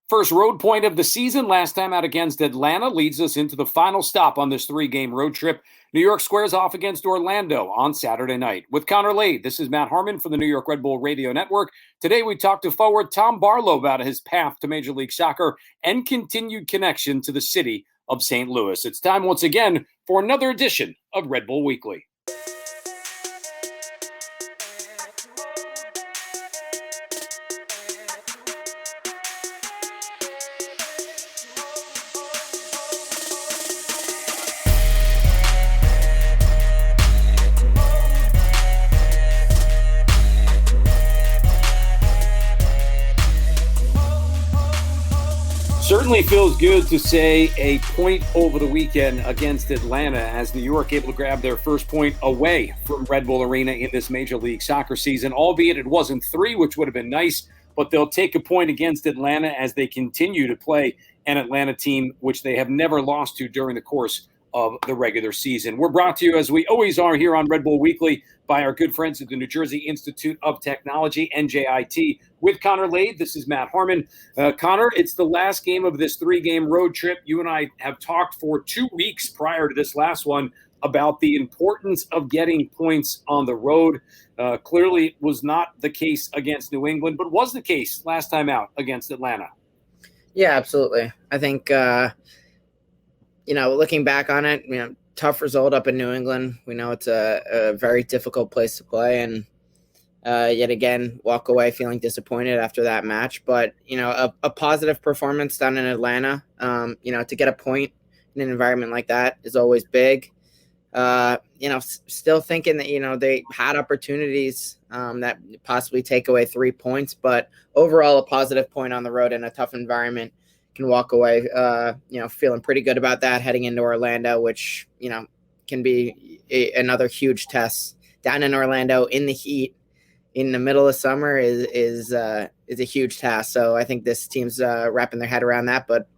First road point of the season, last time out against Atlanta, leads us into the final stop on this three-game road trip. New York squares off against Orlando on Saturday night. With Connor Lade, this is Matt Harmon from the New York Red Bull Radio Network. Today we talk to forward Tom Barlow about his path to Major League Soccer and continued connection to the city of St. Louis. It's time once again for another edition of Red Bull Weekly. Certainly feels good to say a point over the weekend against Atlanta as New York able to grab their first point away from Red Bull Arena in this Major League Soccer season, albeit it wasn't 3, which would have been nice, but they'll take a point against Atlanta as they continue to play an Atlanta team which they have never lost to during the course of the regular season. We're brought to you, as we always are here on Red Bull Weekly, by our good friends at the New Jersey Institute of Technology, NJIT. With Connor Lade, this is Matt Harmon. Connor, it's the last game of this 3-game road trip. You and I have talked for 2 weeks prior to this last one about the importance of getting points on the road. Clearly was not the case against New England, but was the case last time out against Atlanta. Yeah, absolutely. I think, looking back on it, tough result up in New England. We know it's a very difficult place to play, and yet again, walk away feeling disappointed after that match. But, a positive performance down in Atlanta, to get a point in an environment like that is always big. Still thinking that, they had opportunities that possibly take away 3 points, but overall a positive point on the road in a tough environment. Can walk away, feeling pretty good about that heading into Orlando, which, can be another huge test down in Orlando in the heat in the middle of summer is a huge task. So I think this team's wrapping their head around that, but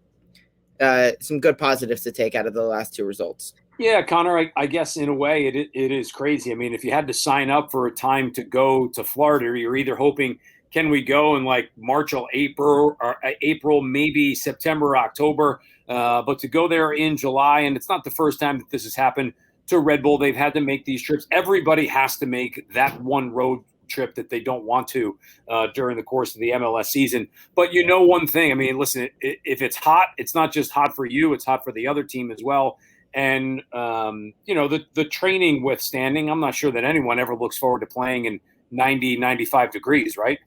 some good positives to take out of the last 2 results. Yeah, Connor, I guess in a way it is crazy. I mean, if you had to sign up for a time to go to Florida, you're either hoping, can we go in like March or April, maybe September, October? But to go there in July, and it's not the first time that this has happened to Red Bull. They've had to make these trips. Everybody has to make that one road trip that they don't want to during the course of the MLS season. But one thing, I mean, listen, if it's hot, it's not just hot for you, it's hot for the other team as well. And, the training withstanding, I'm not sure that anyone ever looks forward to playing in 90, 95 degrees, right?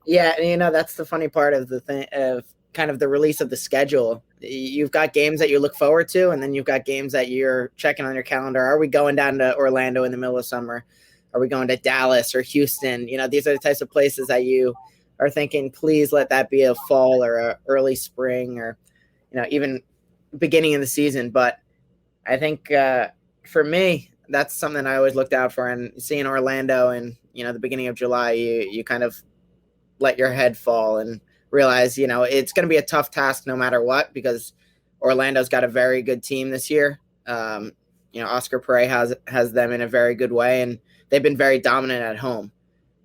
Yeah, that's the funny part of the thing of kind of the release of the schedule. You've got games that you look forward to, and then you've got games that you're checking on your calendar. Are we going down to Orlando in the middle of summer? Are we going to Dallas or Houston? These are the types of places that you are thinking, please let that be a fall or a early spring or, even beginning of the season. But I think for me, that's something I always looked out for. And seeing Orlando in, the beginning of July, you kind of let your head fall and realize, it's going to be a tough task no matter what, because Orlando's got a very good team this year. Oscar Pereira has them in a very good way, and they've been very dominant at home.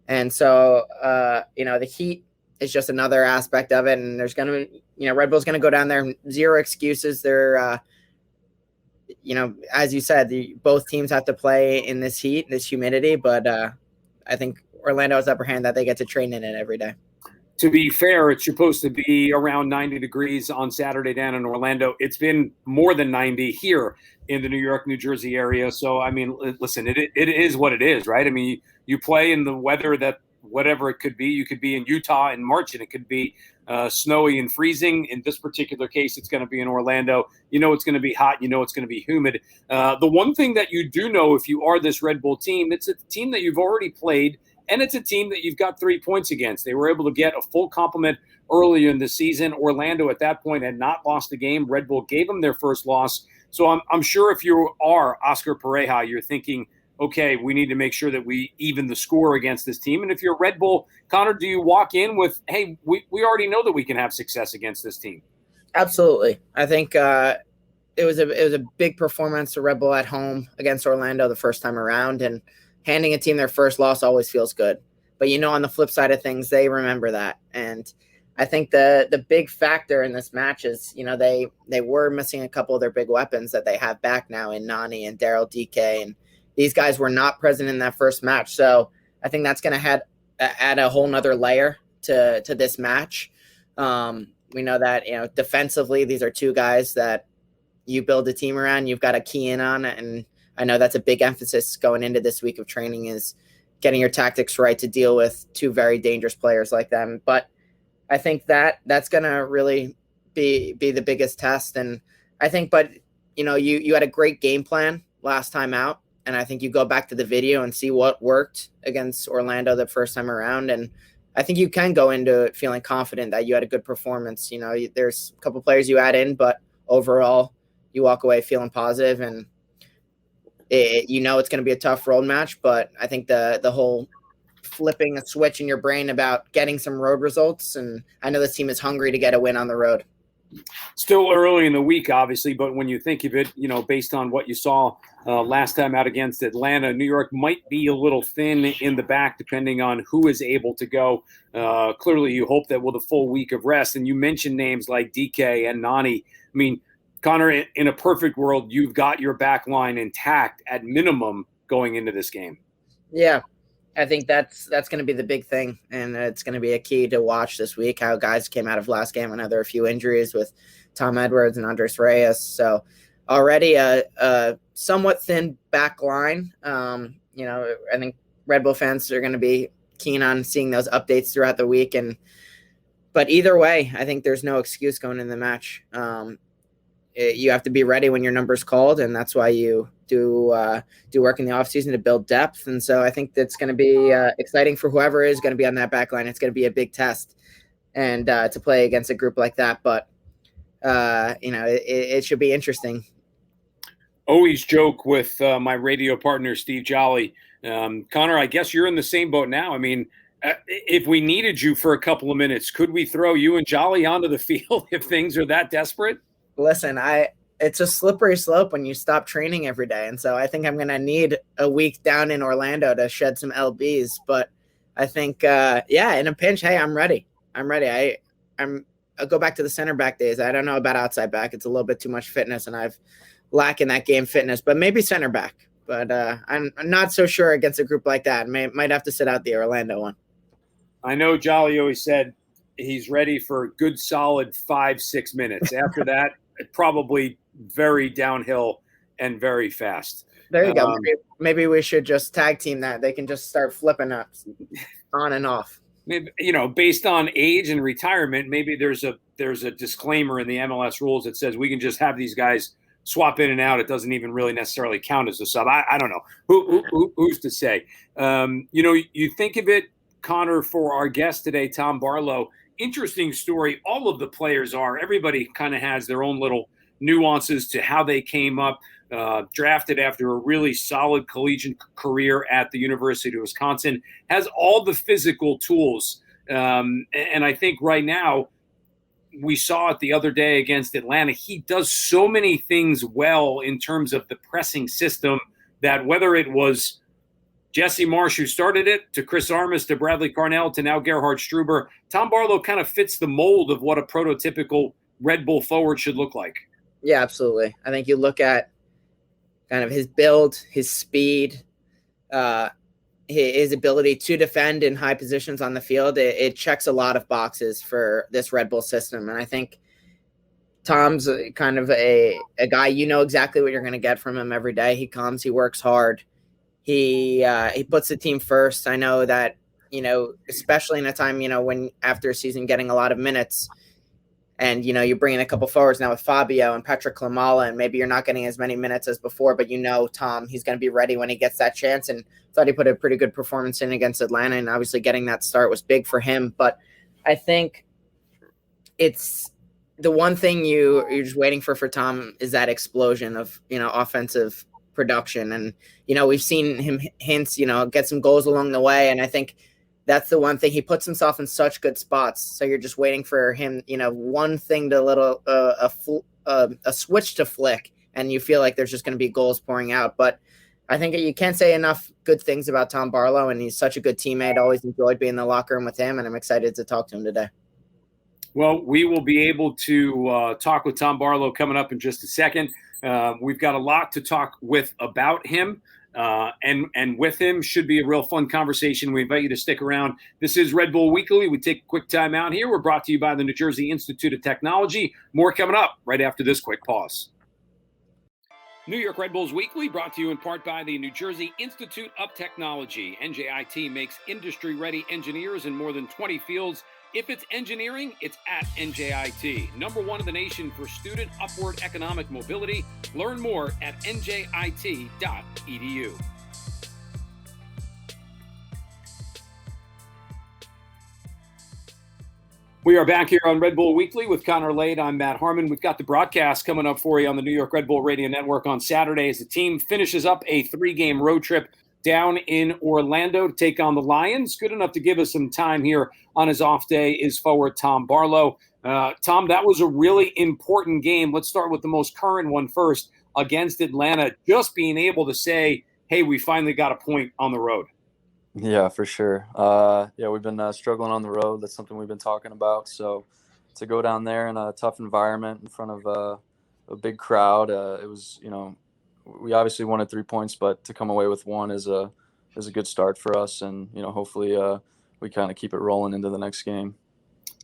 And so, the heat is just another aspect of it. And there's going to be, Red Bull's going to go down there, 0 excuses. They're, as you said, both teams have to play in this heat, this humidity, but I think Orlando has the upper hand that they get to train in it every day. To be fair, it's supposed to be around 90 degrees on Saturday down in Orlando. It's been more than 90 here in the New York, New Jersey area. So, I mean, listen, it is what it is, right? I mean, you play in the weather that whatever it could be. You could be in Utah in March, and it could be snowy and freezing. In this particular case, it's going to be in Orlando. It's going to be hot. It's going to be humid. The one thing that you do know, if you are this Red Bull team, it's a team that you've already played, and it's a team that you've got 3 points against. They were able to get a full complement earlier in the season. Orlando at that point had not lost a game. Red Bull gave them their first loss. So I'm sure if you are Oscar Pereira, you're thinking, okay, we need to make sure that we even the score against this team. And if you're Red Bull, Connor, do you walk in with, hey, we already know that we can have success against this team? Absolutely. I think it was a big performance to Red Bull at home against Orlando the first time around, and handing a team their first loss always feels good. But on the flip side of things, they remember that. And I think the big factor in this match is, they were missing a couple of their big weapons that they have back now in Nani and Daryl DK, and these guys were not present in that first match. So I think that's going to add a whole nother layer to this match. We know that, defensively, these are two guys that you build a team around, you've got to key in on it. And I know that's a big emphasis going into this week of training, is getting your tactics right to deal with two very dangerous players like them. But I think that's going to really be the biggest test. And I think, you had a great game plan last time out. And I think you go back to the video and see what worked against Orlando the first time around. And I think you can go into it feeling confident that you had a good performance. There's a couple players you add in, but overall you walk away feeling positive, and it's going to be a tough road match. But I think the whole flipping a switch in your brain about getting some road results, and I know this team is hungry to get a win on the road. Still early in the week, obviously, but when you think of it, based on what you saw last time out against Atlanta, New York might be a little thin in the back depending on who is able to go. Clearly, you hope that with a full week of rest, and you mentioned names like DK and Nani. I mean, Connor, in a perfect world, you've got your back line intact at minimum going into this game. Yeah, I think that's going to be the big thing, and it's going to be a key to watch this week, how guys came out of last game. I know there are a few injuries with Tom Edwards and Andres Reyes, so already a somewhat thin back line. I think Red Bull fans are going to be keen on seeing those updates throughout the week, but either way, I think there's no excuse going in the match. You have to be ready when your number's called, and that's why you do work in the offseason to build depth. And so I think that's going to be exciting for whoever is going to be on that back line. It's going to be a big test, and to play against a group like that. But, it should be interesting. Always joke with my radio partner, Steve Jolly. Connor, I guess you're in the same boat now. I mean, if we needed you for a couple of minutes, could we throw you and Jolly onto the field if things are that desperate? Listen, it's a slippery slope when you stop training every day. And so I think I'm going to need a week down in Orlando to shed some LBs. But I think, in a pinch, hey, I'm ready. I'll go back to the center back days. I don't know about outside back. It's a little bit too much fitness, and I've lack in that game fitness, but maybe center back. But I'm not so sure against a group like that. Might have to sit out the Orlando one. I know Jolly always said he's ready for a good solid 5-6 minutes. After that, probably very downhill and very fast. There you go. Maybe we should just tag team that. They can just start flipping up on and off. Maybe, based on age and retirement, maybe there's a disclaimer in the MLS rules that says we can just have these guys swap in and out. It doesn't even really necessarily count as a sub. I don't know. Who's to say? You think of it, Connor, for our guest today, Tom Barlow. Interesting story. All of the players are. Everybody kind of has their own little nuances to how they came up. Drafted after a really solid collegiate career at the University of Wisconsin, has all the physical tools. And I think right now, we saw it the other day against Atlanta. He does so many things well in terms of the pressing system that whether it was Jesse Marsh, who started it, to Chris Armas, to Bradley Carnell, to now Gerhard Struber, Tom Barlow kind of fits the mold of what a prototypical Red Bull forward should look like. Yeah, absolutely. I think you look at kind of his build, his speed, his ability to defend in high positions on the field. It checks a lot of boxes for this Red Bull system. And I think Tom's kind of a guy, exactly what you're going to get from him every day. He comes, he works hard. He puts the team first. I know that, especially in a time, when after a season getting a lot of minutes, and, you bring in a couple forwards now with Fabio and Petra Klimala, and maybe you're not getting as many minutes as before, but Tom, he's going to be ready when he gets that chance. And thought he put a pretty good performance in against Atlanta, and obviously getting that start was big for him. But I think it's the one thing you're just waiting for Tom is that explosion of, offensive production. And, we've seen him hints, get some goals along the way. And I think that's the one thing. He puts himself in such good spots. So you're just waiting for him, one thing to a switch to flick, and you feel like there's just going to be goals pouring out. But I think you can't say enough good things about Tom Barlow, and he's such a good teammate. Always enjoyed being in the locker room with him, and I'm excited to talk to him today. Well, we will be able to talk with Tom Barlow coming up in just a second. We've got a lot to talk about him. And with him should be a real fun conversation. We invite you to stick around. This is Red Bull Weekly. We take a quick time out here. We're brought to you by the New Jersey Institute of Technology. More coming up right after this quick pause. New York Red Bulls Weekly brought to you in part by the New Jersey Institute of Technology. NJIT makes industry-ready engineers in more than 20 fields. If it's engineering, it's at NJIT. #1 in the nation for student upward economic mobility. Learn more at njit.edu. We are back here on Red Bull Weekly with Connor Lade. I'm Matt Harmon. We've got the broadcast coming up for you on the New York Red Bull Radio Network on Saturday as the team finishes up a 3-game road trip down in Orlando to take on the Lions. Good enough to give us some time here on his off day is forward Tom Barlow. Tom, that was a really important game. Let's start with the most current one first against Atlanta. Just being able to say, hey, we finally got a point on the road. Yeah, for sure. We've been struggling on the road. That's something we've been talking about. So to go down there in a tough environment in front of a big crowd, it was, we obviously wanted 3 points, but to come away with one is a good start for us. And, hopefully we kind of keep it rolling into the next game.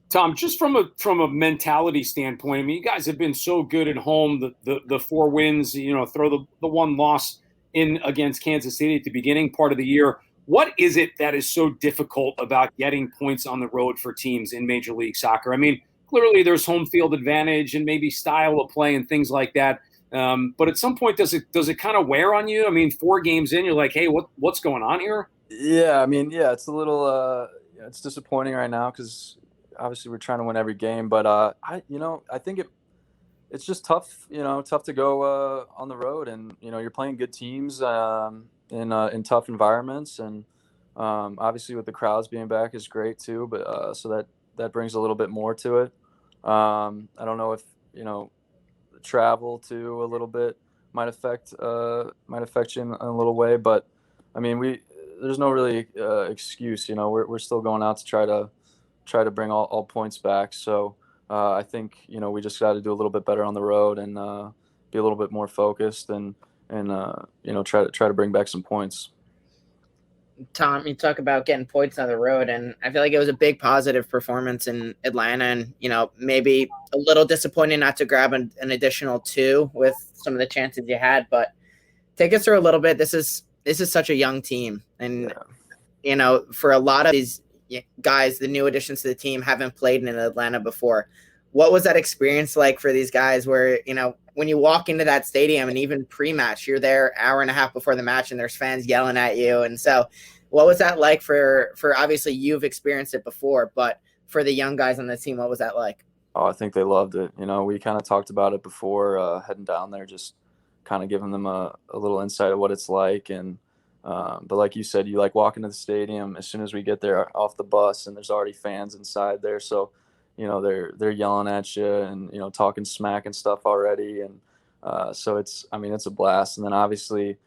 Tom, just from a mentality standpoint, I mean, you guys have been so good at home, the 4 wins, throw the 1 loss in against Kansas City at the beginning part of the year. What is it that is so difficult about getting points on the road for teams in Major League Soccer? I mean, clearly there's home field advantage and maybe style of play and things like that. But at some point, does it kind of wear on you? I mean, 4 games in, you're like, hey, what's going on here? Yeah, I mean, it's a little it's disappointing right now because obviously we're trying to win every game. But I think it's just tough, tough to go on the road, and you're playing good teams in tough environments, and obviously with the crowds being back is great too. But so that brings a little bit more to it. I don't know if travel too a little bit might affect you in a little way, but I mean there's no really excuse. We're still going out to try to bring all points back. So I think we just got to do a little bit better on the road and be a little bit more focused and try to bring back some points. Tom, you talk about getting points on the road, and I feel like it was a big positive performance in Atlanta, and maybe a little disappointing not to grab an additional 2 with some of the chances you had. But take us through a little bit. This is such a young team, and for a lot of these guys, the new additions to the team haven't played in Atlanta before. What was that experience like for these guys where, when you walk into that stadium and even pre-match, you're there hour and a half before the match and there's fans yelling at you. And so what was that like for obviously you've experienced it before, but for the young guys on the team, what was that like? Oh, I think they loved it. We kind of talked about it before heading down there, just kind of giving them a little insight of what it's like. And but like you said, you walk into the stadium as soon as we get there off the bus and there's already fans inside there. So they're yelling at you and, talking smack and stuff already. And so it's a blast. And then obviously,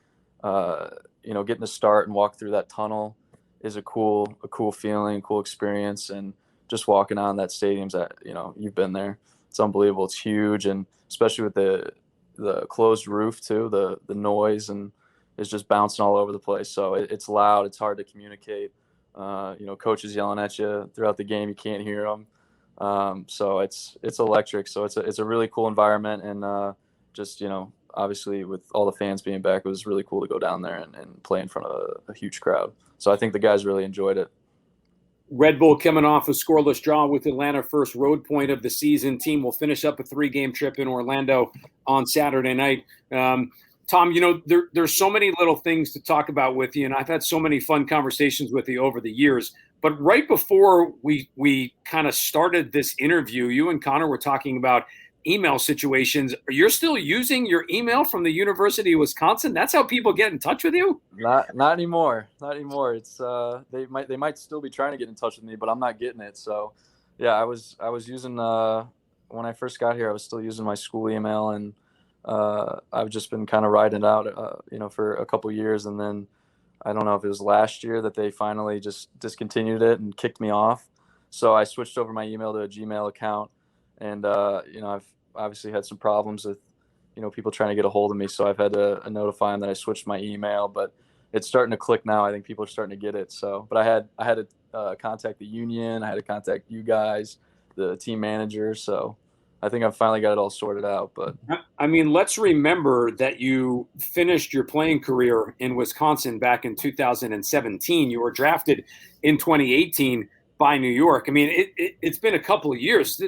getting to start and walk through that tunnel is a cool feeling, cool experience. And just walking on that stadium's that, you've been there. It's unbelievable. It's huge. And especially with the closed roof too, the noise and is just bouncing all over the place. So it's loud. It's hard to communicate. Coaches yelling at you throughout the game. You can't hear them. So it's electric. So it's a really cool environment. And just, obviously with all the fans being back, it was really cool to go down there and play in front of a huge crowd. So I think the guys really enjoyed it. Red Bull coming off a scoreless draw with Atlanta, first road point of the season. Team will finish up a 3-game trip in Orlando on Saturday night. Tom, there's so many little things to talk about with you, and I've had so many fun conversations with you over the years. But right before we kind of started this interview, you and Connor were talking about email situations. You're still using your email from the University of Wisconsin? That's how people get in touch with you? Not anymore. Not anymore. It's they might still be trying to get in touch with me, but I'm not getting it. So yeah, I was using when I first got here, I was still using my school email, and I've just been kind of riding it out, for a couple of years. And then I don't know if it was last year that they finally just discontinued it and kicked me off. So I switched over my email to a Gmail account, and I've obviously had some problems with people trying to get a hold of me. So I've had to notify them that I switched my email, but it's starting to click now. I think people are starting to get it. So, but I had to contact the union. I had to contact you guys, the team manager. So I think I've finally got it all sorted out. But I mean, let's remember that you finished your playing career in Wisconsin back in 2017. You were drafted in 2018 by New York. I mean, it's been a couple of years.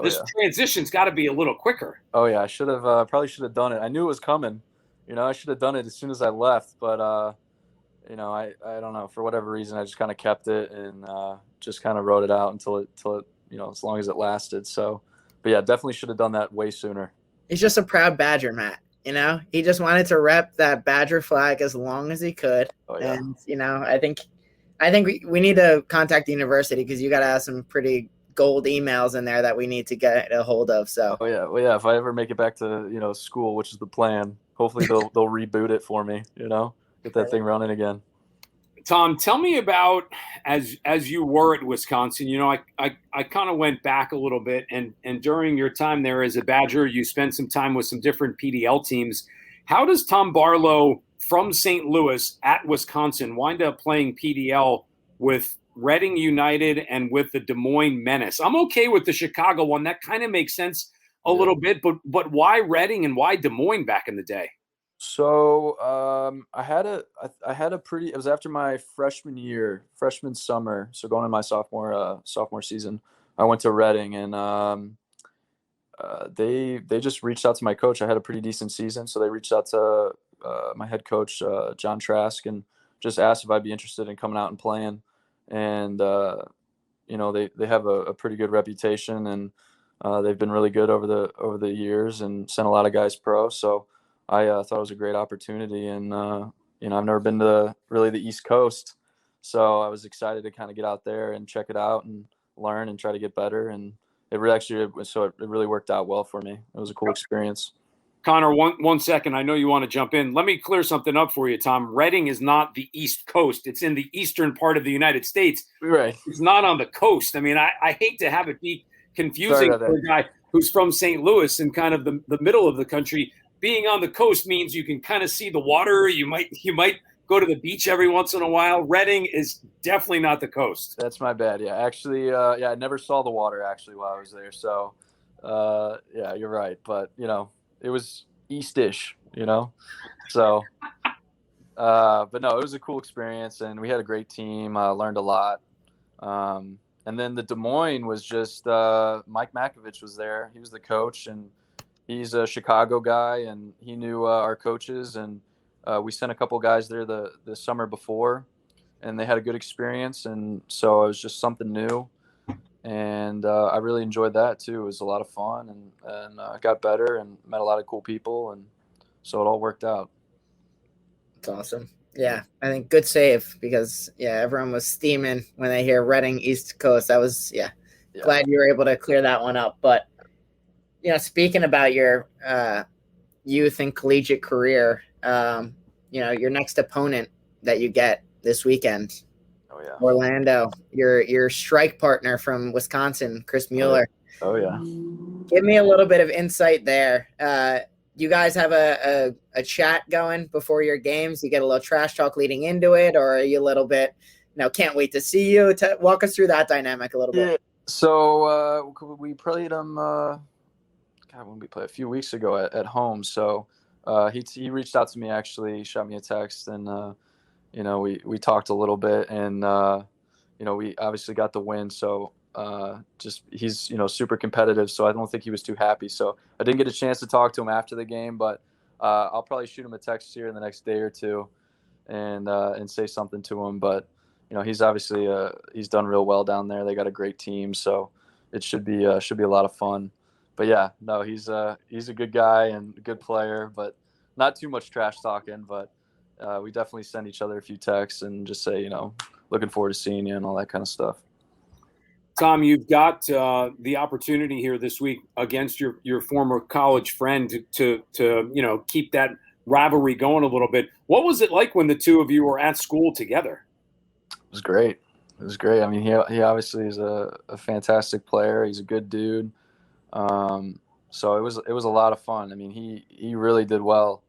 This transition's got to be a little quicker. Oh yeah, I should have probably should have done it. I knew it was coming. I should have done it as soon as I left, but I don't know, for whatever reason I just kind of kept it and just kind of wrote it out until it as long as it lasted. So, but yeah, definitely should have done that way sooner. He's just a proud Badger, Matt. He just wanted to rep that Badger flag as long as he could. Oh, yeah. And I think we need to contact the university because you got to have some pretty gold emails in there that we need to get a hold of. So if I ever make it back to school, which is the plan, hopefully they'll reboot it for me, get that thing running again. Tom, tell me about as you were at Wisconsin. I kind of went back a little bit, and during your time there as a Badger, you spent some time with some different PDL teams. How does Tom Barlow from St. Louis at Wisconsin wind up playing PDL with Reading United and with the Des Moines Menace? I'm okay with the Chicago one. That kind of makes sense a little bit, but why Reading and why Des Moines back in the day? So I had a pretty. It was after my freshman summer. So going into my sophomore season, I went to Reading, and they just reached out to my coach. I had a pretty decent season, so they reached out to my head coach John Trask and just asked if I'd be interested in coming out and playing. And they have a pretty good reputation, and they've been really good over the years and sent a lot of guys pro. So I thought it was a great opportunity, and I've never been to really the East Coast, so I was excited to kind of get out there and check it out and learn and try to get better. And it really worked out well for me. It was a cool experience. Connor, one second. I know you want to jump in. Let me clear something up for you, Tom. Reading is not the East Coast. It's in the eastern part of the United States. Right. It's not on the coast. I mean, I hate to have it be confusing for a guy who's from St. Louis and kind of the middle of the country. Being on the coast means you can kind of see the water. You might go to the beach every once in a while. Reading is definitely not the coast. That's my bad. Yeah, actually, I never saw the water actually while I was there. So, you're right. But it was east-ish, So, but no, it was a cool experience, and we had a great team. Learned a lot. And then the Des Moines was just Mike Makovich was there. He was the coach, and he's a Chicago guy, and he knew our coaches, and we sent a couple guys there the summer before, and they had a good experience, and so it was just something new, and I really enjoyed that too. It was a lot of fun, and I got better and met a lot of cool people, and so it all worked out. That's awesome. Yeah, I think good save because everyone was steaming when they hear Reading East Coast. I was glad you were able to clear that one up, but. Speaking about your youth and collegiate career, your next opponent that you get this weekend, Orlando, your strike partner from Wisconsin, Chris Mueller. Oh yeah. Give me a little bit of insight there. You guys have a chat going before your games? You get a little trash talk leading into it, or are you a little bit, can't wait to see you? Walk us through that dynamic a little bit. So we played them. When we played a few weeks ago at home. So he reached out to me, actually shot me a text, and we talked a little bit, and we obviously got the win. So he's super competitive, so I don't think he was too happy. So I didn't get a chance to talk to him after the game, but I'll probably shoot him a text here in the next day or two and say something to him. But he's obviously he's done real well down there. They got a great team, so it should be a lot of fun. But yeah, no, he's a good guy and a good player, but not too much trash talking. But we definitely send each other a few texts and just say, looking forward to seeing you and all that kind of stuff. Tom, you've got the opportunity here this week against your former college friend to keep that rivalry going a little bit. What was it like when the two of you were at school together? It was great. It was great. I mean, he obviously is a fantastic player. He's a good dude. So it was a lot of fun. I mean, he really did well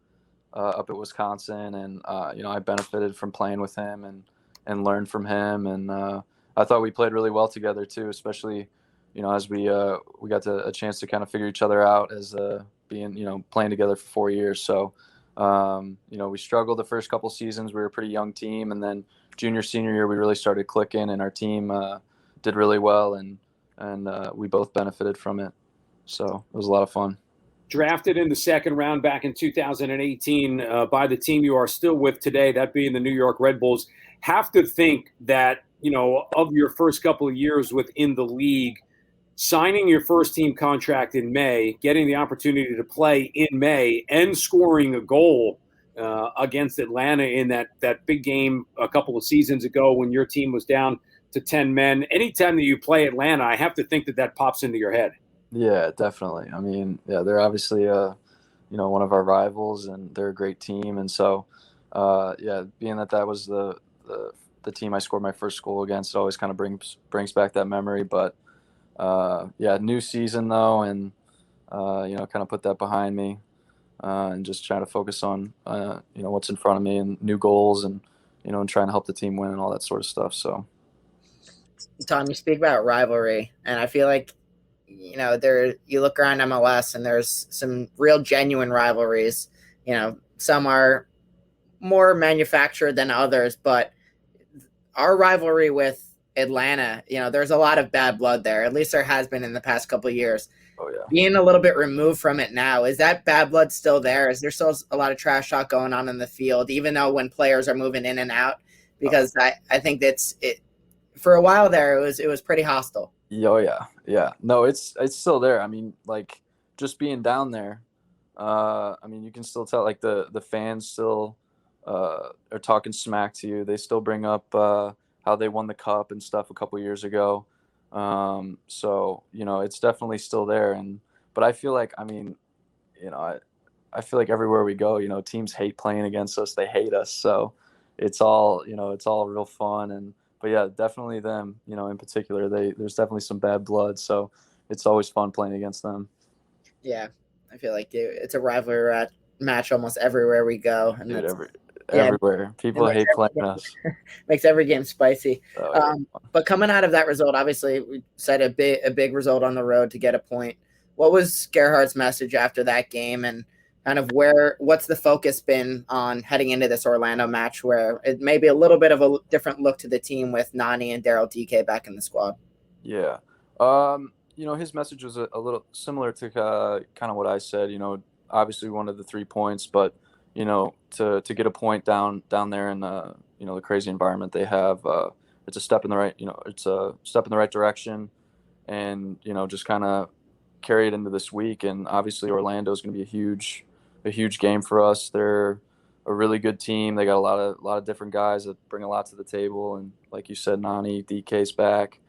up at Wisconsin, and I benefited from playing with him and learned from him. And I thought we played really well together too, especially as we got a chance to kind of figure each other out as being playing together for 4 years. So we struggled the first couple seasons. We were a pretty young team, and then junior senior year we really started clicking, and our team did really well, and we both benefited from it. So it was a lot of fun. Drafted in the second round back in 2018 by the team you are still with today, that being the New York Red Bulls. Have to think that, of your first couple of years within the league, signing your first team contract in May, getting the opportunity to play in May, and scoring a goal against Atlanta in that big game a couple of seasons ago when your team was down to 10 men. Anytime that you play Atlanta, I have to think that pops into your head. Yeah, definitely. I mean, they're obviously, one of our rivals, and they're a great team. And so, being that was the team I scored my first goal against, it always kind of brings back that memory. But, new season though, and, kind of put that behind me and just try to focus on, what's in front of me and new goals and, and trying to help the team win and all that sort of stuff. So, Tom, you speak about rivalry, and I feel like, you look around MLS and there's some real genuine rivalries. Some are more manufactured than others, but our rivalry with Atlanta, there's a lot of bad blood there. At least there has been in the past couple of years. Oh yeah. Being a little bit removed from it now, is that bad blood still there? Is there still a lot of trash talk going on in the field, even though when players are moving in and out? Because I think that's it. For a while there, it was pretty hostile. Oh yeah. No, it's still there. I mean, like, just being down there, you can still tell, like, the fans still are talking smack to you. They still bring up how they won the cup and stuff a couple years ago. So it's definitely still there. But I feel like, I feel like everywhere we go, teams hate playing against us. They hate us. So it's all real fun. But yeah, definitely them, in particular, there's definitely some bad blood. So it's always fun playing against them. Yeah, I feel like it's a rivalry match almost everywhere we go. And everywhere. People hate playing us. Makes every game spicy. Oh, yeah. But coming out of that result, obviously, we said a big result on the road to get a point. What was Gerhardt's message after that game, and kind of what's the focus been on heading into this Orlando match, where it may be a little bit of a different look to the team with Nani and Daryl DK back in the squad? Yeah. His message was a little similar to kind of what I said. Obviously we wanted the 3 points, but, to get a point down there in, the crazy environment they have, it's a step in the right direction, and, just kind of carry it into this week. And obviously Orlando is going to be a huge game for us. They're a really good team. They got a lot of different guys that bring a lot to the table. And like you said, Nani, DK's back.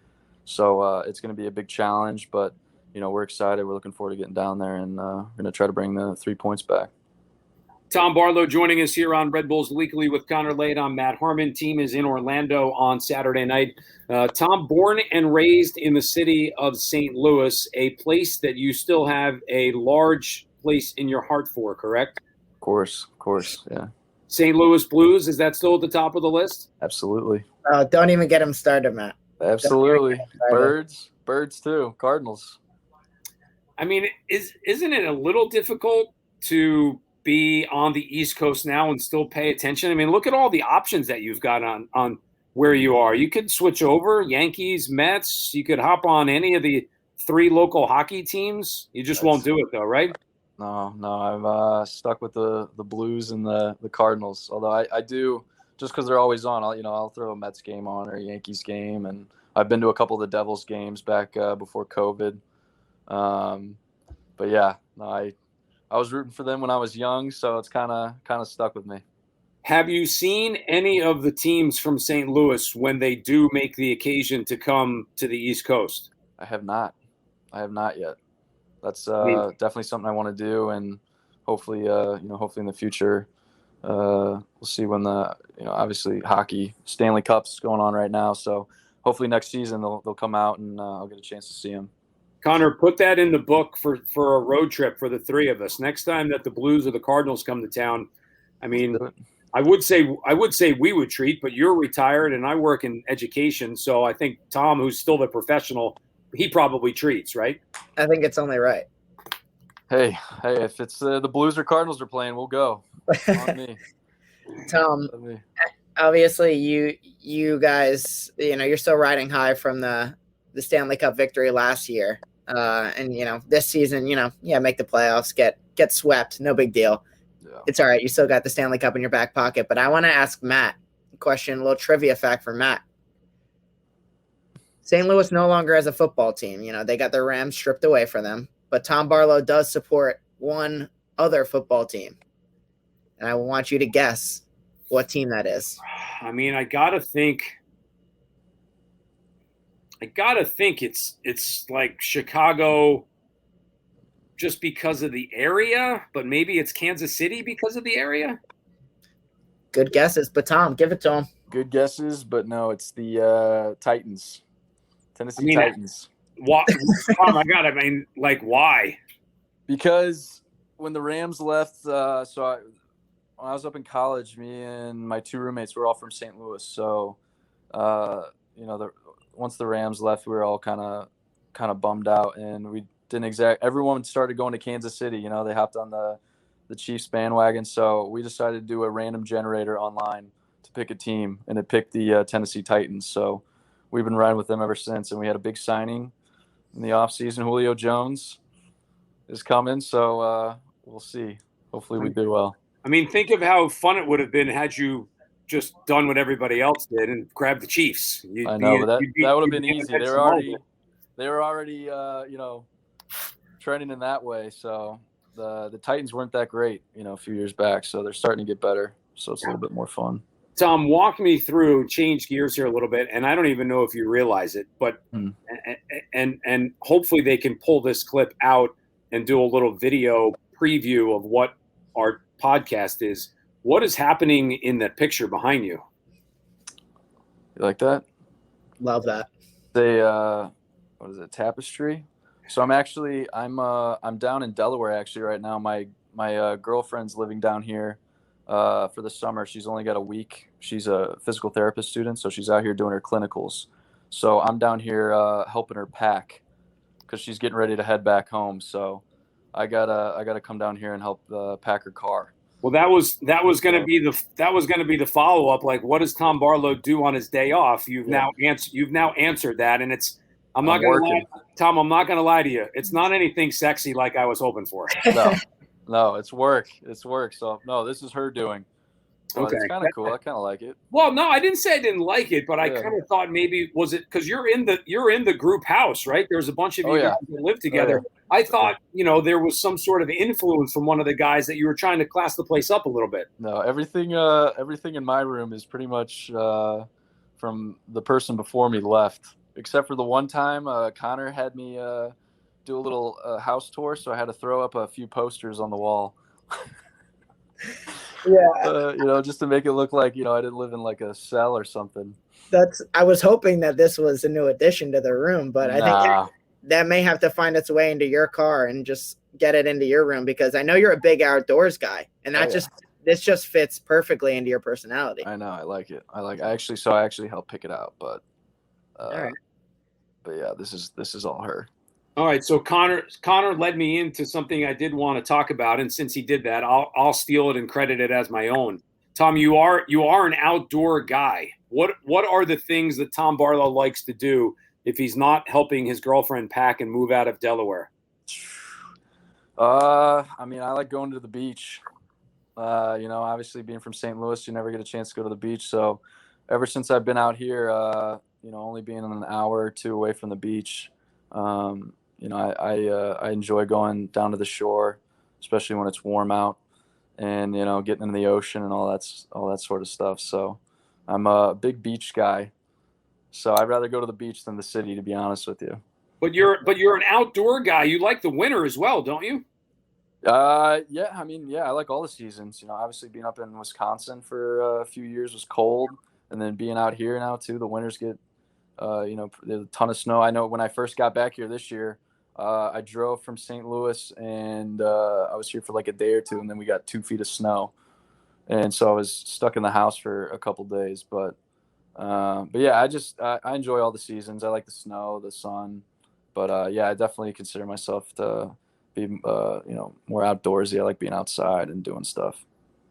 So it's going to be a big challenge, but, we're excited. We're looking forward to getting down there, and we're going to try to bring the 3 points back. Tom Barlow joining us here on Red Bulls Weekly with Connor Lade. I'm Matt Harmon. Team is in Orlando on Saturday night. Tom, born and raised in the city of St. Louis, a place that you still have a large place in your heart for, correct? Of course, yeah. St. Louis Blues, is that still at the top of the list? Absolutely. Don't even get him started, Matt. Absolutely. Birds too. Cardinals. I mean, isn't it a little difficult to be on the East Coast now and still pay attention? I mean, look at all the options that you've got on where you are. You could switch over, Yankees, Mets. You could hop on any of the 3 local hockey teams. You just won't do it, though, right? No, I'm stuck with the Blues and the Cardinals. Although I do, just because they're always on, I'll throw a Mets game on or a Yankees game, and I've been to a couple of the Devils games back before COVID. But yeah, no, I was rooting for them when I was young, so it's kind of stuck with me. Have you seen any of the teams from St. Louis when they do make the occasion to come to the East Coast? I have not yet. That's definitely something I want to do, and hopefully in the future, we'll see when the obviously hockey Stanley Cup's going on right now, so hopefully next season they'll come out and I'll get a chance to see them. Connor, put that in the book for a road trip for the three of us. Next time that the Blues or the Cardinals come to town, I mean, I would say we would treat, but you're retired and I work in education, so I think Tom, who's still the professional, he probably treats, right? I think it's only right. Hey, if it's the Blues or Cardinals are playing, we'll go. On me. Tom, obviously you guys, you're still riding high from the Stanley Cup victory last year. And this season, make the playoffs, get swept, no big deal. Yeah. It's all right. You still got the Stanley Cup in your back pocket. But I want to ask Matt a question, a little trivia fact for Matt. St. Louis no longer has a football team. They got their Rams stripped away from them. But Tom Barlow does support one other football team. And I want you to guess what team that is. I mean, I gotta think it's like Chicago just because of the area, but maybe it's Kansas City because of the area. Good guesses, but Tom, give it to him. Good guesses, but no, it's the Titans. Tennessee Titans. Why? Tom, why? Because when the Rams left, when I was up in college, me and my two roommates were all from St. Louis. So, once the Rams left, we were all kind of bummed out, and we didn't everyone started going to Kansas City. They hopped on the Chiefs bandwagon. So we decided to do a random generator online to pick a team, and it picked the Tennessee Titans. So we've been riding with them ever since, and we had a big signing in the offseason. Julio Jones is coming, so we'll see. Hopefully we do well. I mean, think of how fun it would have been had you just done what everybody else did and grabbed the Chiefs. I know, but that would have been easy. They were already trending in that way. So the Titans weren't that great, a few years back. So they're starting to get better. So it's a little bit more fun. Tom, walk me through, change gears here a little bit, and I don't even know if you realize it, but and hopefully they can pull this clip out and do a little video preview of what our podcast is. What is happening in that picture behind you? You like that? Love that. What is it? Tapestry. So I'm down in Delaware actually right now. My girlfriend's living down here for the summer. She's only got a week. She's a physical therapist student, so she's out here doing her clinicals. So I'm down here helping her pack because she's getting ready to head back home. So I gotta come down here and help pack her car. Well, that was going to be the follow up. Like, what does Tom Barlow do on his day off? You've now answered that, and I'm not going to lie, Tom. I'm not going to lie to you. It's not anything sexy like I was hoping for. No, it's work. So no, this is her doing. So okay, it's kind of cool. I kind of like it. Well, no, I didn't say I didn't like it, but I kind of thought maybe was it because you're in the group house, right? There's a bunch of you guys that live together. I thought there was some sort of influence from one of the guys that you were trying to class the place up a little bit. No, everything in my room is pretty much from the person before me left, except for the one time Connor had me do a little house tour, so I had to throw up a few posters on the wall. Yeah. Just to make it look like, I didn't live in like a cell or something. I was hoping that this was a new addition to the room, but I think that may have to find its way into your car and just get it into your room, because I know you're a big outdoors guy, and this just fits perfectly into your personality. I know. I like it. I actually helped pick it out, but all right. But yeah, this is all her. All right, so Connor led me into something I did want to talk about, and since he did that, I'll steal it and credit it as my own. Tom, you are an outdoor guy. What are the things that Tom Barlow likes to do if he's not helping his girlfriend pack and move out of Delaware? I like going to the beach. Obviously being from St. Louis, you never get a chance to go to the beach. So ever since I've been out here, only being an hour or two away from the beach, I enjoy going down to the shore, especially when it's warm out, and getting into the ocean and all that sort of stuff. So I'm a big beach guy. So I'd rather go to the beach than the city, to be honest with you. But you're an outdoor guy. You like the winter as well, don't you? Yeah. I like all the seasons. Obviously being up in Wisconsin for a few years was cold, and then being out here now too, the winters get There's a ton of snow. I know when I first got back here this year, I drove from St. Louis and I was here for like a day or two, and then we got 2 feet of snow. And so I was stuck in the house for a couple days, but yeah, I enjoy all the seasons. I like the snow, the sun, but I definitely consider myself to be more outdoorsy. I like being outside and doing stuff.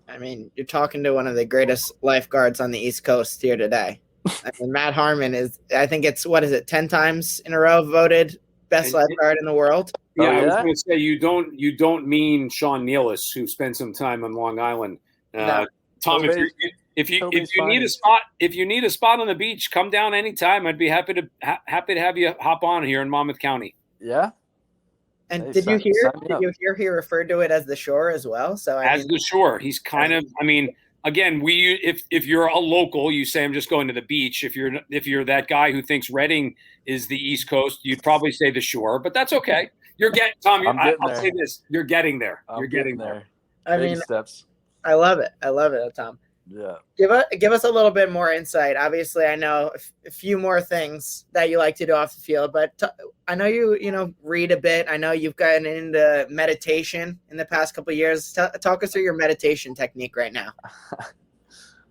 I mean, you're talking to one of the greatest lifeguards on the East Coast here today. I mean, Matt Harmon is, I think it's, 10 times in a row voted best lifeguard in the world. Yeah, I was going to say you don't mean Sean Nealis, who spent some time on Long Island. No. Tom, if you need a spot on the beach, come down anytime. I'd be happy to have you hop on here in Monmouth County. Yeah. And did you hear he referred to it as the shore as well? So the shore, he's kind of. I mean, again, if you're a local, you say I'm just going to the beach. If you're that guy who thinks Reading is the East Coast, you'd probably say the shore. But that's okay. You're getting Tom. I'll say this: you're getting there. You're getting there. I mean, steps. I love it, Tom. Yeah. Give us a little bit more insight. Obviously, I know a few more things that you like to do off the field, but I know you read a bit. I know you've gotten into meditation in the past couple of years. Talk us through your meditation technique right now.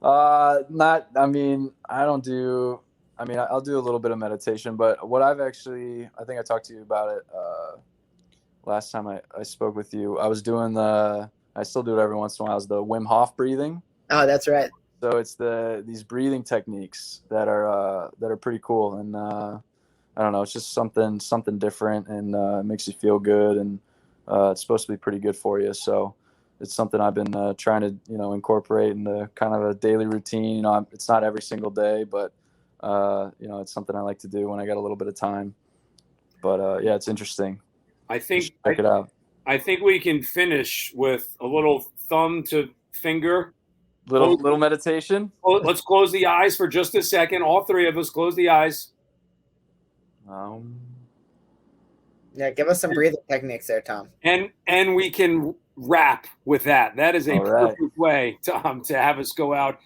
I'll do a little bit of meditation, but what I think I talked to you about it last time I spoke with you. I was doing I still do it every once in a while, is the Wim Hof breathing. Oh, that's right. So it's these breathing techniques that are pretty cool, and I don't know, it's just something different, and it makes you feel good, and it's supposed to be pretty good for you. So it's something I've been trying to incorporate into kind of a daily routine. It's not every single day, but it's something I like to do when I got a little bit of time. But it's interesting. Check it out. I think we can finish with a little thumb to finger. Little meditation. Let's close the eyes for just a second. All three of us close the eyes. Yeah, give us some breathing techniques there, Tom. And we can wrap with that. That is a perfect way, Tom, to have us go out.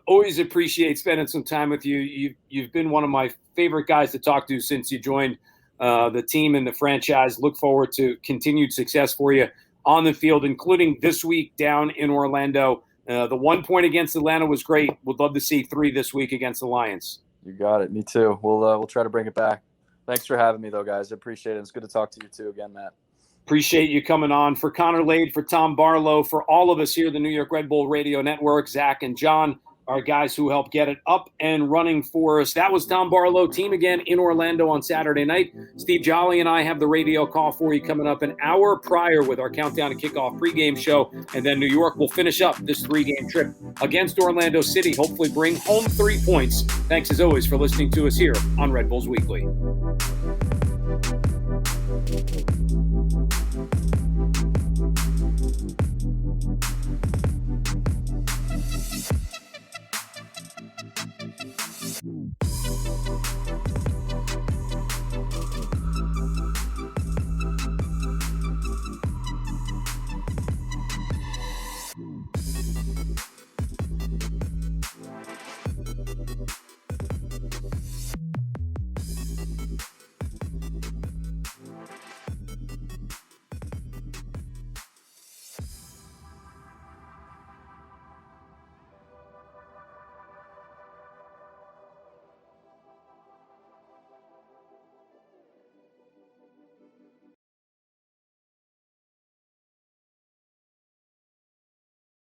Always appreciate spending some time with you. You've been one of my favorite guys to talk to since you joined the team and the franchise. Look forward to continued success for you on the field, including this week down in Orlando. The 1 point against Atlanta was great. Would love to see 3 this week against the Lions. You got it. Me too. We'll try to bring it back. Thanks for having me, though, guys. I appreciate it. It's good to talk to you too again, Matt. Appreciate you coming on. For Connor Lade, for Tom Barlow, for all of us here at the New York Red Bull Radio Network, Zach and John, our guys who helped get it up and running for us. That was Tom Barlow, team again in Orlando on Saturday night. Steve Jolly and I have the radio call for you coming up an hour prior with our Countdown to Kickoff pregame show. And then New York will finish up this 3-game trip against Orlando City, hopefully bring home 3 points. Thanks as always for listening to us here on Red Bulls Weekly.